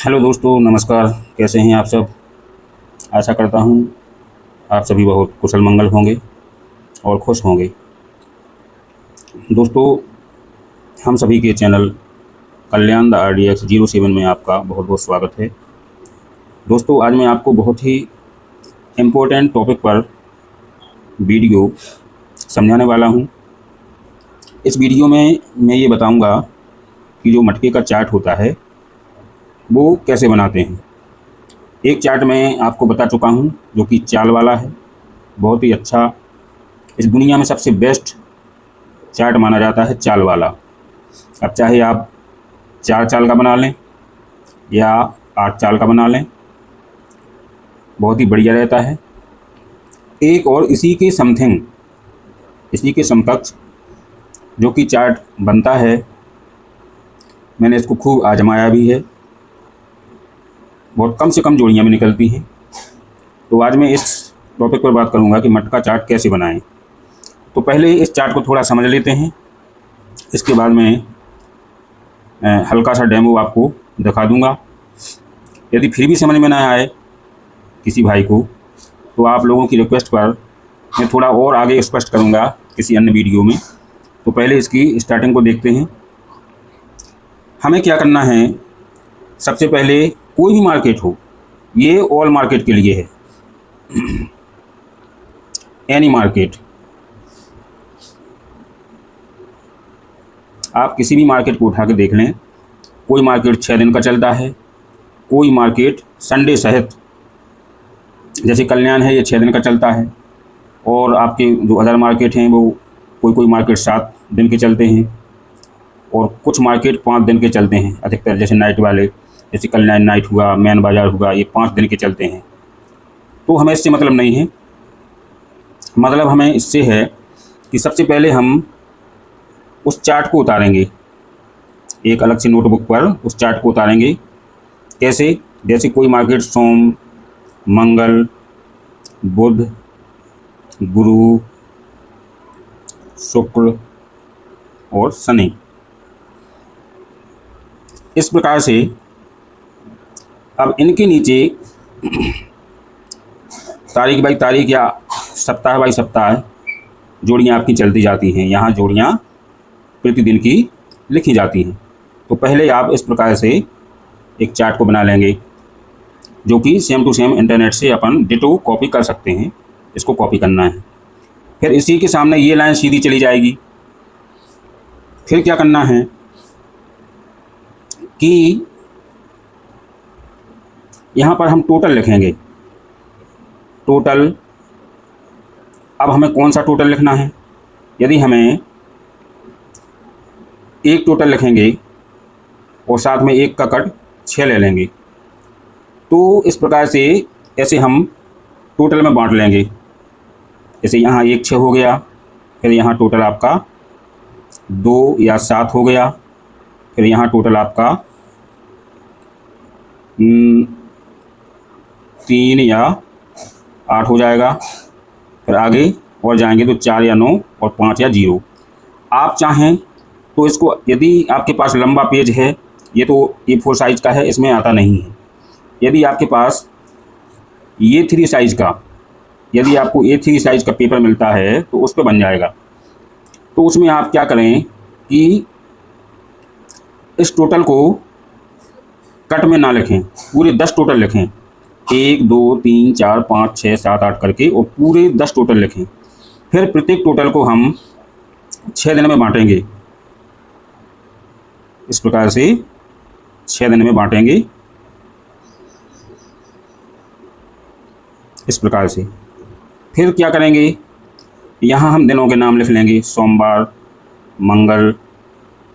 Hello दोस्तों, नमस्कार। कैसे हैं आप सब? आशा करता हूँ आप सभी बहुत कुशल मंगल होंगे और खुश होंगे। दोस्तों, हम सभी के चैनल कल्याण द RDX 07 में आपका बहुत बहुत स्वागत है। दोस्तों, आज मैं आपको बहुत ही इम्पोर्टेंट टॉपिक पर वीडियो समझाने वाला हूँ। इस वीडियो में मैं ये बताऊँगा कि जो मटके का चार्ट होता है वो कैसे बनाते हैं। एक चार्ट मैं आपको बता चुका हूँ जो कि चाल वाला है, बहुत ही अच्छा। इस दुनिया में सबसे बेस्ट चार्ट माना जाता है चाल वाला। अब चाहे आप 4 चाल का बना लें या 8 चाल का बना लें, बहुत ही बढ़िया रहता है। एक और इसी के समथिंग, इसी के समकक्ष जो कि चार्ट बनता है, मैंने इसको खूब आजमाया भी है। बहुत कम से कम जोड़ियाँ भी निकलती हैं। तो आज मैं इस टॉपिक पर बात करूँगा कि मटका चार्ट कैसे बनाएं। तो पहले इस चार्ट को थोड़ा समझ लेते हैं, इसके बाद मैं हल्का सा डेमो आपको दिखा दूँगा। यदि फिर भी समझ में ना आए किसी भाई को, तो आप लोगों की रिक्वेस्ट पर मैं थोड़ा और आगे स्पष्ट करूँगा किसी अन्य वीडियो में। तो पहले इसकी स्टार्टिंग को देखते हैं। हमें क्या करना है, सबसे पहले कोई भी मार्केट हो, ये ऑल मार्केट के लिए है, एनी मार्केट। आप किसी भी मार्केट को उठा के देख लें, कोई मार्केट 6 दिन का चलता है, कोई मार्केट संडे सहित, जैसे कल्याण है ये 6 दिन का चलता है, और आपके जो अदर मार्केट हैं वो कोई मार्केट 7 दिन के चलते हैं, और कुछ मार्केट 5 दिन के चलते हैं अधिकतर, जैसे नाइट वाले, जैसे कल्याण नाइट हुआ, मैन बाज़ार हुआ, ये 5 दिन के चलते हैं। तो हमें इससे मतलब नहीं है। मतलब हमें इससे है कि सबसे पहले हम उस चार्ट को उतारेंगे, एक अलग से नोटबुक पर उस चार्ट को उतारेंगे। कैसे? जैसे कोई मार्केट सोम, मंगल, बुध, गुरु, शुक्र और शनि, इस प्रकार से। अब इनके नीचे तारीख बाई तारीख या सप्ताह बाई सप्ताह जोड़ियाँ आपकी चलती जाती हैं। यहाँ जोड़ियाँ प्रतिदिन की लिखी जाती हैं। तो पहले आप इस प्रकार से एक चार्ट को बना लेंगे, जो कि सेम टू सेम इंटरनेट से अपन डिटो कॉपी कर सकते हैं। इसको कॉपी करना है। फिर इसी के सामने ये लाइन सीधी चली जाएगी। फिर क्या करना है कि यहाँ पर हम टोटल लिखेंगे। टोटल, अब हमें कौन सा टोटल लिखना है? यदि हमें एक टोटल लिखेंगे और साथ में एक का कट 6 ले लेंगे, तो इस प्रकार से ऐसे हम टोटल में बांट लेंगे। जैसे यहाँ 1 6 हो गया, फिर यहाँ टोटल आपका 2 या 7 हो गया, फिर यहाँ टोटल आपका 3 या 8 हो जाएगा। फिर आगे और जाएंगे तो 4 या 9 और 5 या 0। आप चाहें तो इसको, यदि आपके पास लंबा पेज है, ये तो A4 साइज़ का है, इसमें आता नहीं है। यदि आपके पास A3 साइज़ का, यदि आपको A3 साइज़ का पेपर मिलता है तो उस पर बन जाएगा। तो उसमें आप क्या करें कि इस टोटल को कट में ना लिखें, पूरे 10 टोटल लिखें। 1 2 3 4 5 6 7 8 करके, और पूरे 10 टोटल लिखें। फिर प्रत्येक टोटल को हम 6 दिन में बांटेंगे। इस प्रकार से 6 दिन में बांटेंगे, इस प्रकार से। फिर क्या करेंगे, यहाँ हम दिनों के नाम लिख लेंगे। सोमवार, मंगल,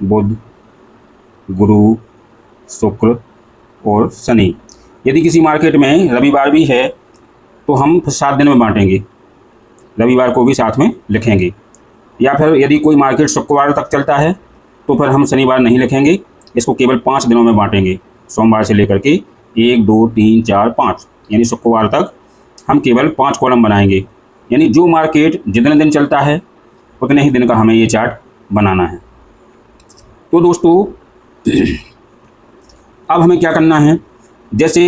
बुध, गुरु, शुक्र और शनि। यदि किसी मार्केट में रविवार भी है तो हम 7 दिन में बांटेंगे, रविवार को भी साथ में लिखेंगे। या फिर यदि कोई मार्केट शुक्रवार तक चलता है तो फिर हम शनिवार नहीं लिखेंगे, इसको केवल 5 दिनों में बांटेंगे। सोमवार से लेकर के 1 2 3 4 5, यानी शुक्रवार तक हम केवल 5 कॉलम बनाएंगे। यानी जो मार्केट जितने दिन चलता है उतने ही दिन का हमें ये चार्ट बनाना है। तो दोस्तों अब हमें क्या करना है, जैसे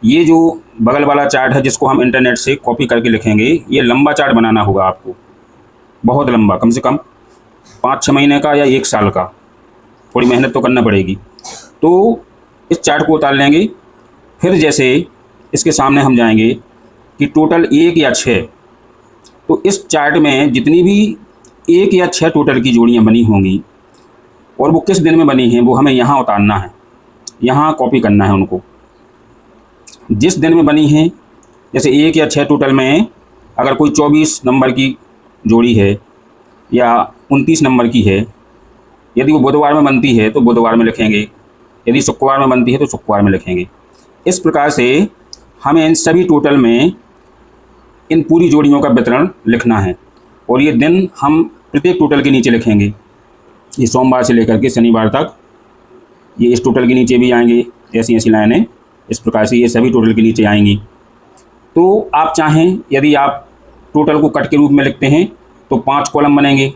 ये जो बगल वाला चार्ट है जिसको हम इंटरनेट से कॉपी करके लिखेंगे, ये लंबा चार्ट बनाना होगा आपको, बहुत लंबा, कम से कम 5-6 महीने का या 1 साल का, थोड़ी मेहनत तो करना पड़ेगी। तो इस चार्ट को उतार लेंगे। फिर जैसे इसके सामने हम जाएंगे कि टोटल 1 या 6, तो इस चार्ट में जितनी भी 1 या 6 टोटल की जोड़ियाँ बनी होंगी और वो किस दिन में बनी हैं वो हमें यहाँ उतारना है, यहाँ कॉपी करना है उनको। जिस दिन में बनी हैं, जैसे 1 या 6 टोटल में अगर कोई 24 नंबर की जोड़ी है या 29 नंबर की है, यदि वो बुधवार में बनती है तो बुधवार में लिखेंगे, यदि शुक्रवार में बनती है तो शुक्रवार में लिखेंगे। इस प्रकार से हमें इन सभी टोटल में इन पूरी जोड़ियों का वितरण लिखना है और ये दिन हम प्रत्येक टोटल के नीचे लिखेंगे। ये सोमवार से लेकर के शनिवार तक ये इस टोटल के नीचे भी आएंगे, ऐसी ऐसी लाइनें इस प्रकार से ये सभी टोटल के नीचे आएंगी। तो आप चाहें यदि आप टोटल को कट के रूप में लिखते हैं तो 5 कॉलम बनेंगे,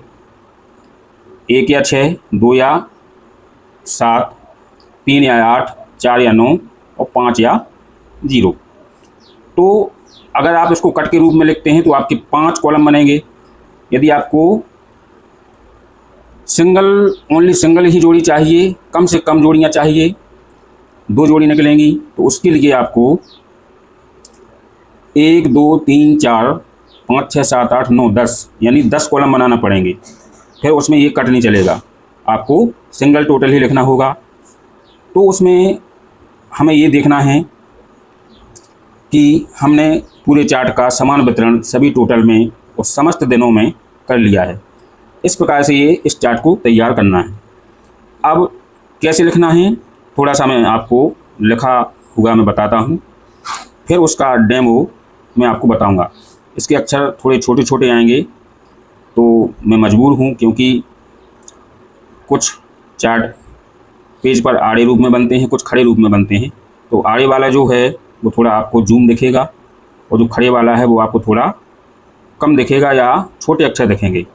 1 या 6, 2 या 7, 3 या 8, 4 या 9 और 5 या 0। तो अगर आप इसको कट के रूप में लिखते हैं तो आपके 5 कॉलम बनेंगे। यदि आपको ओनली सिंगल ही जोड़ी चाहिए, कम से कम जोड़ियाँ चाहिए, 2 जोड़ी निकलेंगी, तो उसके लिए आपको 1 2 3 4 5 6 7 8 9 10 यानी 10 कॉलम बनाना पड़ेंगे। फिर उसमें ये कट नहीं चलेगा, आपको सिंगल टोटल ही लिखना होगा। तो उसमें हमें ये देखना है कि हमने पूरे चार्ट का समान वितरण सभी टोटल में और समस्त दिनों में कर लिया है। इस प्रकार से ये इस चार्ट को तैयार करना है। अब कैसे लिखना है थोड़ा सा मैं आपको लिखा हुआ मैं बताता हूँ, फिर उसका डेमो मैं आपको बताऊँगा। इसके अक्षर थोड़े छोटे छोटे आएंगे तो मैं मजबूर हूँ, क्योंकि कुछ चार्ट पेज पर आड़े रूप में बनते हैं, कुछ खड़े रूप में बनते हैं। तो आड़े वाला जो है वो थोड़ा आपको जूम दिखेगा और जो खड़े वाला है वो आपको थोड़ा कम दिखेगा या छोटे अक्षर दिखेंगे,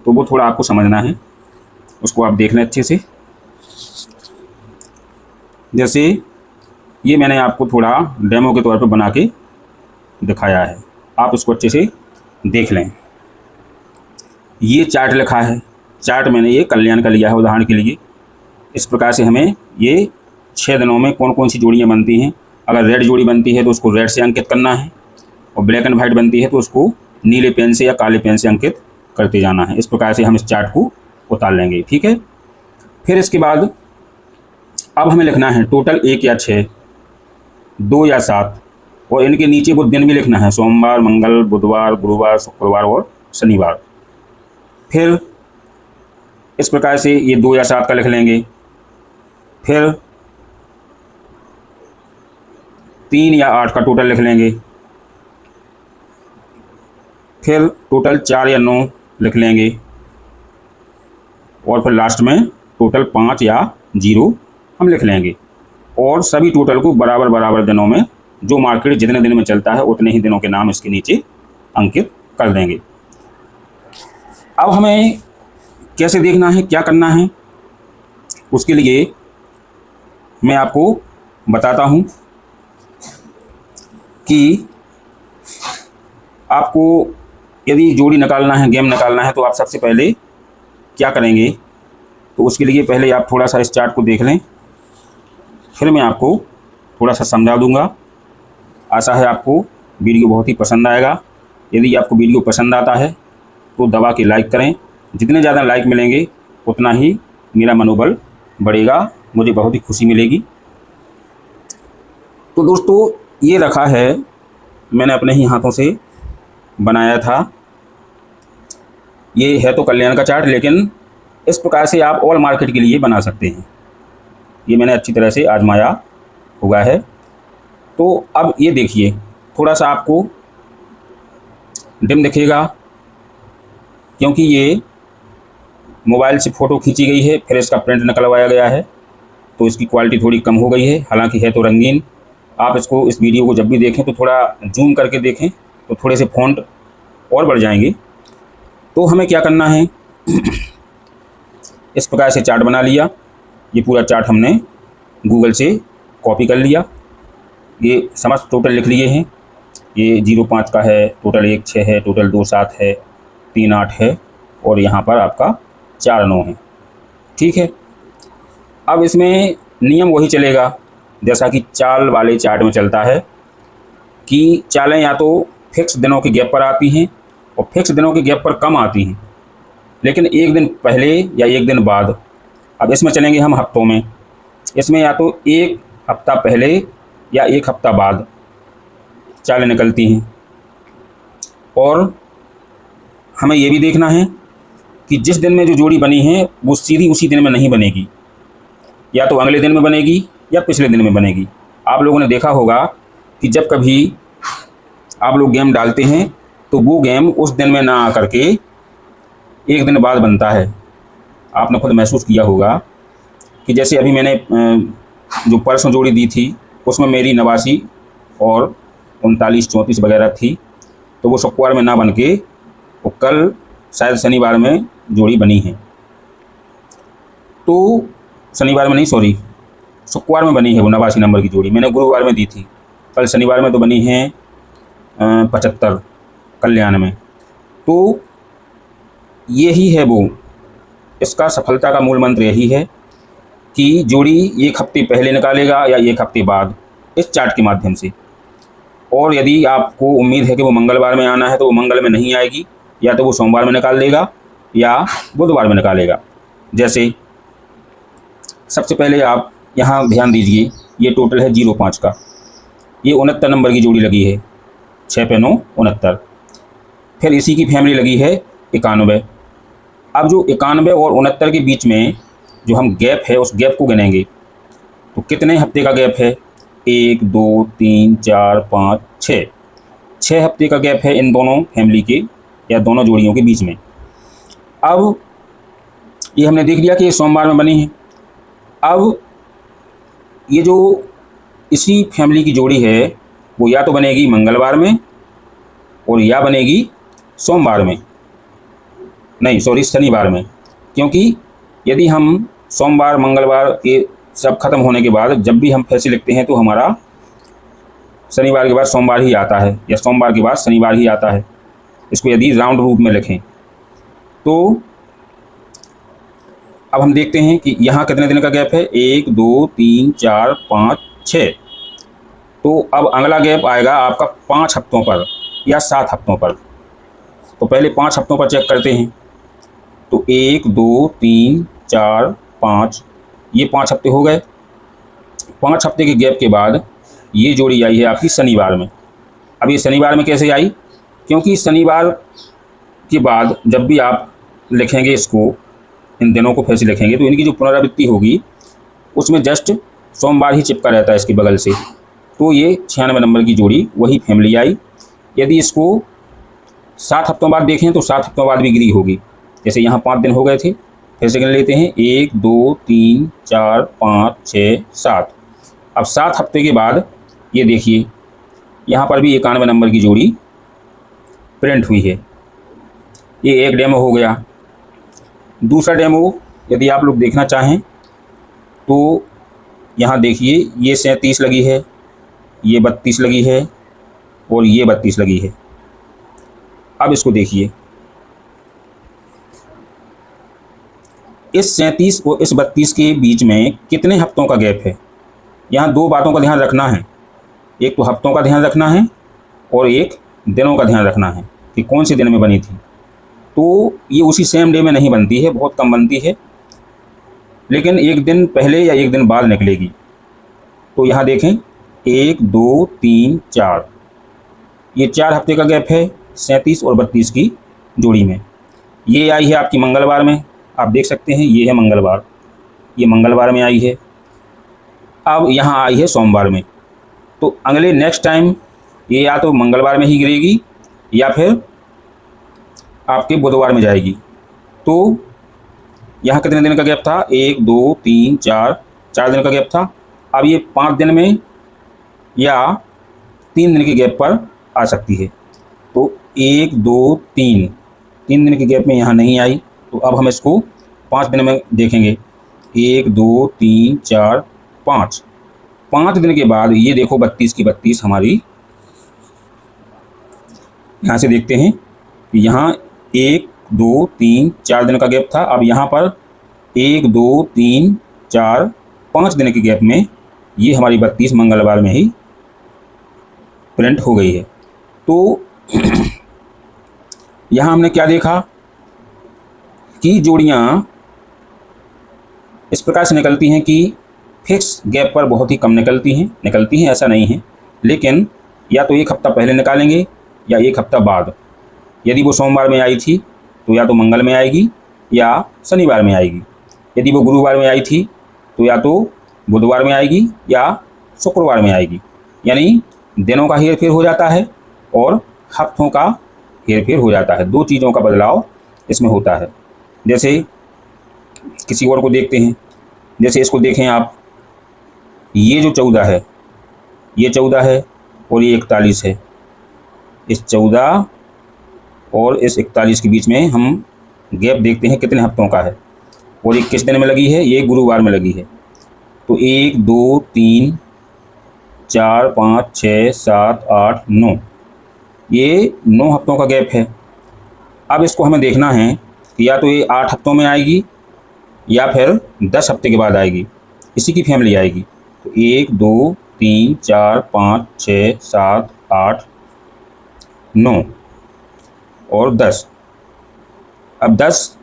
तो वो थोड़ा आपको समझना है, उसको आप देख लें अच्छे से। जैसे ये मैंने आपको थोड़ा डेमो के तौर पर बना के दिखाया है, आप उसको अच्छे से देख लें। ये चार्ट लिखा है, चार्ट मैंने ये कल्याण का लिया है उदाहरण के लिए। इस प्रकार से हमें ये 6 दिनों में कौन कौन सी जोड़ियाँ बनती हैं। अगर रेड जोड़ी बनती है तो उसको रेड से अंकित करना है, और ब्लैक एंड वाइट बनती है तो उसको नीले पेन से या काले पेन से अंकित करते जाना है। इस प्रकार से हम इस चार्ट को उतार लेंगे, ठीक है। फिर इसके बाद अब हमें लिखना है टोटल 1 या 6, 2 या 7 और इनके नीचे वो दिन भी लिखना है, सोमवार, मंगल, बुधवार, गुरुवार, शुक्रवार और शनिवार। फिर इस प्रकार से ये 2 या 7 का लिख लेंगे। फिर 3 या 8 का टोटल लिख लेंगे। फिर टोटल 4 या 9 लिख लेंगे और फिर लास्ट में टोटल 5 या 0 हम लिख लेंगे। और सभी टोटल को बराबर बराबर दिनों में, जो मार्केट जितने दिन में चलता है उतने ही दिनों के नाम इसके नीचे अंकित कर देंगे। अब हमें कैसे देखना है, क्या करना है, उसके लिए मैं आपको बताता हूँ कि आपको यदि जोड़ी निकालना है, गेम निकालना है, तो आप सबसे पहले क्या करेंगे। तो उसके लिए पहले आप थोड़ा सा इस चार्ट को देख लें, फिर मैं आपको थोड़ा सा समझा दूंगा। आशा है आपको वीडियो बहुत ही पसंद आएगा। यदि आपको वीडियो पसंद आता है तो दबा के लाइक करें। जितने ज़्यादा लाइक मिलेंगे उतना ही मेरा मनोबल बढ़ेगा, मुझे बहुत ही खुशी मिलेगी। तो दोस्तों ये रखा है, मैंने अपने ही हाथों से बनाया था। ये है तो कल्याण का चार्ट, लेकिन इस प्रकार से आप ऑल मार्केट के लिए बना सकते हैं। ये मैंने अच्छी तरह से आजमाया हुआ है। तो अब ये देखिए, थोड़ा सा आपको डिम दिखेगा क्योंकि ये मोबाइल से फ़ोटो खींची गई है, फिर इसका प्रिंट निकलवाया गया है, तो इसकी क्वालिटी थोड़ी कम हो गई है। हालांकि है तो रंगीन। आप इसको, इस वीडियो को जब भी देखें तो थोड़ा जूम करके देखें, तो थोड़े से फ़ॉन्ट और बढ़ जाएंगे। तो हमें क्या करना है, इस प्रकार से चार्ट बना लिया। ये पूरा चार्ट हमने गूगल से कॉपी कर लिया। ये समस्त टोटल लिख लिए हैं। ये 05 का है, टोटल 16 है, टोटल 27 है, 38 है और यहाँ पर आपका 49 है। ठीक है। अब इसमें नियम वही चलेगा जैसा कि चाल वाले चार्ट में चलता है कि चालें या तो फिक्स दिनों के गैप पर आती हैं और फिक्स दिनों के गैप पर कम आती हैं, लेकिन एक दिन पहले या एक दिन बाद। अब इसमें चलेंगे हम हफ्तों में। इसमें या तो एक हफ्ता पहले या एक हफ्ता बाद चालें निकलती हैं और हमें ये भी देखना है कि जिस दिन में जो जोड़ी बनी है वो सीधी उसी दिन में नहीं बनेगी, या तो अगले दिन में बनेगी या पिछले दिन में बनेगी। आप लोगों ने देखा होगा कि जब कभी आप लोग गेम डालते हैं तो वो गेम उस दिन में ना आकर के एक दिन बाद बनता है। आपने खुद महसूस किया होगा कि जैसे अभी मैंने जो परसों जोड़ी दी थी उसमें मेरी 89 और 39 34 वगैरह थी, तो वो शुक्रवार में ना बन के वो कल शायद शनिवार में जोड़ी बनी है। तो शनिवार में नहीं, सॉरी, शुक्रवार में बनी है वो 89 नंबर की जोड़ी। मैंने गुरुवार में दी थी, कल शनिवार में तो बनी है 75 कल्याण में। तो यही है वो, इसका सफलता का मूल मंत्र यही है कि जोड़ी एक हफ्ते पहले निकालेगा या एक हफ्ते बाद इस चार्ट के माध्यम से। और यदि आपको उम्मीद है कि वो मंगलवार में आना है तो वो मंगल में नहीं आएगी, या तो वो सोमवार में निकाल देगा या बुधवार में निकालेगा। जैसे सबसे पहले आप यहाँ ध्यान दीजिए, ये टोटल है 05 का, ये 69 नंबर की जोड़ी लगी है, 6 पे 9 69। फिर इसी की फैमिली लगी है 91। अब जो 91 और 69 के बीच में जो हम गैप है उस गैप को गिनेंगे तो कितने हफ्ते का गैप है? 1 2 3 4 5 6, 6 हफ्ते का गैप है इन दोनों फैमिली के या दोनों जोड़ियों के बीच में। अब ये हमने देख लिया कि ये सोमवार में बनी है। अब ये जो इसी फैमिली की जोड़ी है वो या तो बनेगी मंगलवार में और या बनेगी सोमवार में, नहीं सॉरी शनिवार में, क्योंकि यदि हम सोमवार मंगलवार ये सब खत्म होने के बाद जब भी हम फैसे लिखते हैं तो हमारा शनिवार के बाद सोमवार ही आता है या सोमवार के बाद शनिवार ही आता है। इसको यदि राउंड रूप में लिखें तो अब हम देखते हैं कि यहाँ कितने दिन का गैप है, 1 2 3 4 5 6। तो अब अगला गैप आएगा आपका 5 हफ्तों पर या 7 हफ्तों पर। तो पहले 5 हफ्तों पर चेक करते हैं। तो 1 2 3 4 5, ये 5 हफ्ते हो गए। 5 हफ्ते के गैप के बाद ये जोड़ी आई है आपकी शनिवार में। अब ये शनिवार में कैसे आई? क्योंकि शनिवार के बाद जब भी आप लिखेंगे इसको, इन दिनों को फिर से लिखेंगे तो इनकी जो पुनरावृत्ति होगी उसमें जस्ट सोमवार ही चिपका रहता है इसके बगल से। तो ये 96 नंबर की जोड़ी वही फैमिली आई। यदि इसको 7 हफ्तों बाद देखें तो 7 हफ्तों बाद भी गिरी होगी। जैसे यहाँ 5 दिन हो गए थे, फिर से गिन लेते हैं, 1 2 3 4 5 6 7। अब 7 हफ्ते के बाद ये देखिए यहाँ पर भी 91 नंबर की जोड़ी प्रिंट हुई है। ये एक डेमो हो गया। दूसरा डेमो यदि आप लोग देखना चाहें तो यहाँ देखिए, ये 37 लगी है, ये 32 लगी है और ये 32 लगी है। अब इसको देखिए, इस 37 और इस 32 के बीच में कितने हफ्तों का गैप है? यहाँ 2 बातों का ध्यान रखना है, एक तो हफ्तों का ध्यान रखना है और एक दिनों का ध्यान रखना है कि कौन से दिन में बनी थी। तो ये उसी सेम डे में नहीं बनती है, बहुत कम बनती है, लेकिन एक दिन पहले या एक दिन बाद निकलेगी। तो यहाँ देखें 1 2 3 4, ये 4 हफ्ते का गैप है 37 और 32 की जोड़ी में। ये आई है आपकी मंगलवार में, आप देख सकते हैं ये है मंगलवार, ये मंगलवार में आई है। अब यहाँ आई है सोमवार में। तो अगले नेक्स्ट टाइम ये या तो मंगलवार में ही गिरेगी या फिर आपके बुधवार में जाएगी। तो यहाँ कितने दिन का गैप था? 1 2 3 4, 4 दिन का गैप था। अब ये 5 दिन में या 3 दिन के गैप पर आ सकती है। तो 1 2 3, 3 दिन के गैप में यहाँ नहीं आई। तो अब हम इसको 5 दिन में देखेंगे, 1 2 3 4 5। 5 दिन के बाद ये देखो 32 की 32 हमारी, यहाँ से देखते हैं कि यहाँ 1 2 3 4 दिन का गैप था। अब यहाँ पर 1 2 3 4 5 दिन के गैप में ये हमारी 32 मंगलवार में ही प्रिंट हो गई है। तो यहाँ हमने क्या देखा कि जोड़ियाँ इस प्रकार से निकलती हैं कि फिक्स गैप पर बहुत ही कम निकलती हैं ऐसा नहीं है, लेकिन या तो 1 हफ्ता पहले निकालेंगे या 1 हफ्ता बाद। यदि वो सोमवार में आई थी तो या तो मंगल में आएगी या शनिवार में आएगी। यदि वो गुरुवार में आई थी तो या तो बुधवार में आएगी या शुक्रवार में आएगी। यानी दिनों का हेर फेर हो जाता है और हफ्तों का हेर फेर हो जाता है। 2 चीज़ों का बदलाव इसमें होता है। जैसे किसी और को देखते हैं, जैसे इसको देखें आप, ये जो 14 है, ये 14 है और ये 41 है। इस 14 और इस 41 के बीच में हम गैप देखते हैं कितने हफ्तों का है, और ये किस दिन में लगी है, ये गुरुवार में लगी है। तो 1 2 3 4 5 6 7 8 9, ये 9 हफ्तों का गैप है। अब इसको हमें देखना है कि या तो ये 8 हफ्तों में आएगी या फिर 10 हफ्ते के बाद आएगी, इसी की फैमिली आएगी। तो 1 2 3 4 5 6 7 8 9 और 10। अब 10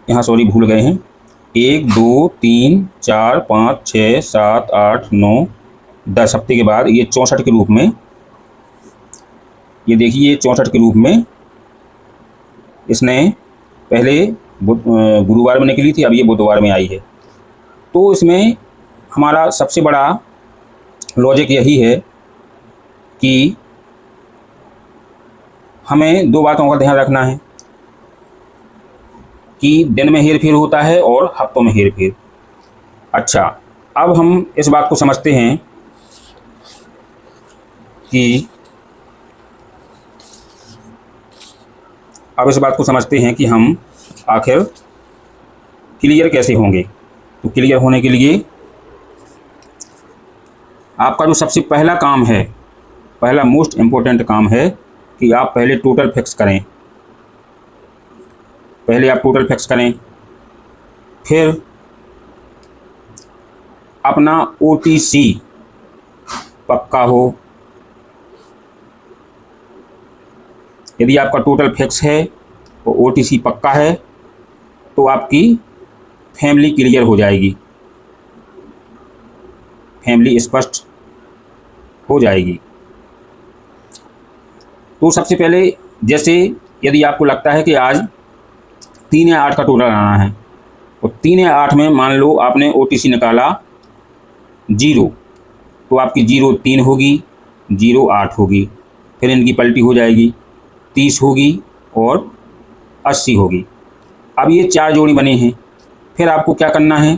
यहाँ सॉरी भूल गए हैं, 1 2 3 4 5 6 7 8 9 10 हफ्ते के बाद ये 64 के रूप में, ये देखिए ये 64 के रूप में इसने पहले गुरुवार में निकली थी, अब ये बुधवार में आई है। तो इसमें हमारा सबसे बड़ा लॉजिक यही है कि हमें 2 बातों का ध्यान रखना है कि दिन में हेर फेर होता है और हफ्तों में हेर फेर। अच्छा, अब हम इस बात को समझते हैं कि हम आखिर क्लियर कैसे होंगे। तो क्लियर होने के लिए आपका जो सबसे पहला काम है, पहला मोस्ट इम्पोर्टेंट काम है कि आप पहले टोटल फिक्स करें। पहले आप टोटल फिक्स करें, फिर अपना OTC पक्का हो। यदि आपका टोटल फिक्स है और OTC पक्का है तो आपकी फैमिली क्लियर हो जाएगी, फैमिली स्पष्ट हो जाएगी। तो सबसे पहले, जैसे यदि आपको लगता है कि आज 3 या 8 का टोटल आना है, तो 3 या 8 में मान लो आपने OTC निकाला 0, तो आपकी 0 3 होगी, 0 8 होगी, फिर इनकी पलटी हो जाएगी, 30 होगी और 80 होगी। अब ये 4 जोड़ी बने हैं। फिर आपको क्या करना है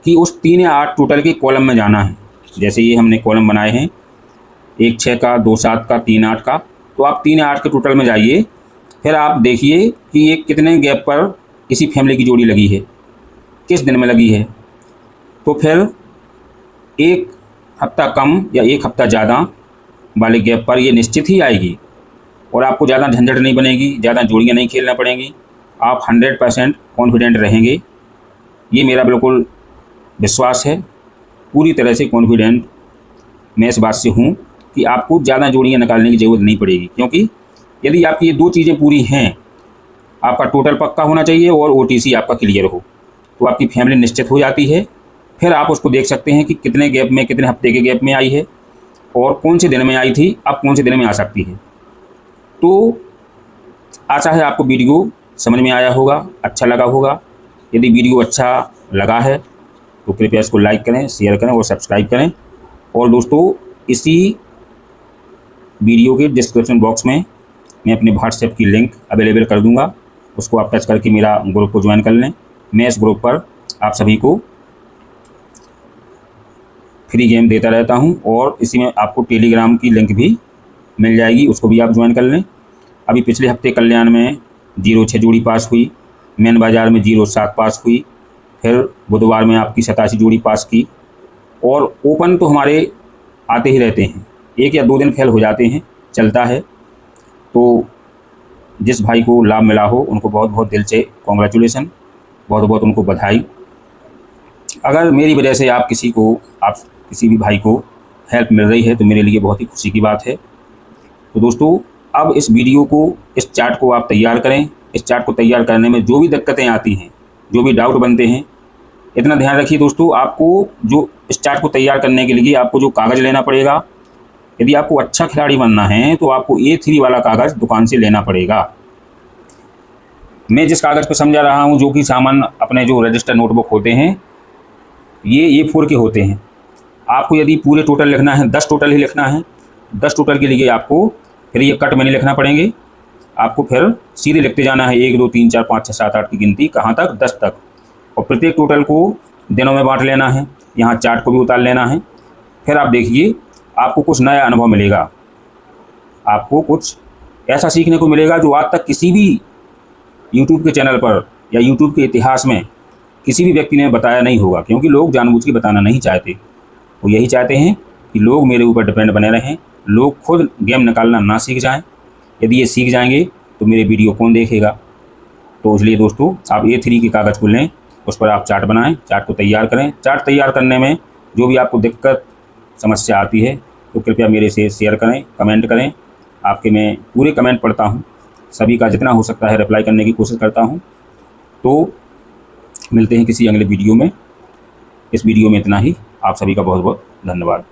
कि उस 3 या 8 टोटल के कॉलम में जाना है। जैसे ये हमने कॉलम बनाए हैं, 1 6 का, 2 7 का, 3 8 का, तो आप 3 या 8 के टोटल में जाइए। फिर आप देखिए कि ये कितने गैप पर किसी फैमिली की जोड़ी लगी है, किस दिन में लगी है। तो फिर 1 हफ्ता कम या 1 हफ्ता ज़्यादा वाले गैप पर ये निश्चित ही आएगी और आपको ज़्यादा झंझट नहीं बनेगी, ज़्यादा जोड़ियाँ नहीं खेलना पड़ेंगी। आप 100% कॉन्फिडेंट रहेंगे। ये मेरा बिल्कुल विश्वास है, पूरी तरह से कॉन्फिडेंट मैं इस बात से हूँ कि आपको ज़्यादा जोड़ियाँ निकालने की ज़रूरत नहीं पड़ेगी। क्योंकि यदि आपकी ये 2 चीज़ें पूरी हैं, आपका टोटल पक्का होना चाहिए और OTC आपका क्लियर हो, तो आपकी फैमिली निश्चित हो जाती है। फिर आप उसको देख सकते हैं कि कितने गैप में, कितने हफ्ते के गैप में आई है और कौन से दिन में आई थी, अब कौन से दिन में आ सकती है। तो आशा है आपको वीडियो समझ में आया होगा, अच्छा लगा होगा। यदि वीडियो अच्छा लगा है तो कृपया इसको लाइक करें, शेयर करें और सब्सक्राइब करें। और दोस्तों, इसी वीडियो के डिस्क्रिप्शन बॉक्स में मैं अपने व्हाट्सएप की लिंक अवेलेबल कर दूंगा, उसको आप टच करके मेरा ग्रुप को ज्वाइन कर लें। मैं इस ग्रुप पर आप सभी को फ्री गेम देता रहता हूं और इसी में आपको टेलीग्राम की लिंक भी मिल जाएगी, उसको भी आप ज्वाइन कर लें। अभी पिछले हफ्ते कल्याण में 0 6 जोड़ी पास हुई, मेन बाज़ार में 0 7 पास हुई, फिर बुधवार में आपकी 87 जोड़ी पास की, और ओपन तो हमारे आते ही रहते हैं, 1 या 2 दिन फेल हो जाते हैं, चलता है। तो जिस भाई को लाभ मिला हो उनको बहुत बहुत दिल से कॉन्ग्रेचुलेसन, बहुत बहुत उनको बधाई। अगर मेरी वजह से आप किसी भी भाई को हेल्प मिल रही है तो मेरे लिए बहुत ही खुशी की बात है। तो दोस्तों, अब इस चार्ट को आप तैयार करें। इस चार्ट को तैयार करने में जो भी दिक्कतें आती हैं, जो भी डाउट बनते हैं, इतना ध्यान रखिए दोस्तों, आपको जो इस चार्ट को तैयार करने के लिए आपको जो कागज़ लेना पड़ेगा, यदि आपको अच्छा खिलाड़ी बनना है तो आपको A3 वाला कागज़ दुकान से लेना पड़ेगा। मैं जिस कागज़ पर समझा रहा हूँ, जो कि सामान अपने जो रजिस्टर नोटबुक होते हैं, ये A4 के होते हैं। आपको यदि पूरे टोटल लिखना है, 10 टोटल ही लिखना है, 10 टोटल के लिए आपको फिर ये कट में नहीं लिखना पड़ेंगे, आपको फिर सीधे लिखते जाना है 1 2 3 4 5 6 7 8 की गिनती, कहाँ तक, 10 तक। और प्रत्येक टोटल को दिनों में बांट लेना है, यहाँ चार्ट को भी उतार लेना है। फिर आप देखिए, आपको कुछ नया अनुभव मिलेगा, आपको कुछ ऐसा सीखने को मिलेगा जो आज तक किसी भी यूट्यूब के चैनल पर या यूट्यूब के इतिहास में किसी भी व्यक्ति ने बताया नहीं होगा, क्योंकि लोग जानबूझ के बताना नहीं चाहते। वो यही चाहते हैं कि लोग मेरे ऊपर डिपेंड बने रहें, लोग खुद गेम निकालना ना सीख जाएं। यदि ये सीख जाएंगे तो मेरे वीडियो कौन देखेगा। तो इसलिए दोस्तों, आप A3 के कागज़ को लें, उस पर आप चार्ट बनाएं, चार्ट को तैयार करें। चार्ट तैयार करने में जो भी आपको दिक्कत समस्या आती है तो कृपया मेरे से शेयर करें, कमेंट करें। आपके मैं पूरे कमेंट पढ़ता हूँ, सभी का जितना हो सकता है रिप्लाई करने की कोशिश करता हूँ। तो मिलते हैं किसी अगले वीडियो में। इस वीडियो में इतना ही। आप सभी का बहुत बहुत धन्यवाद।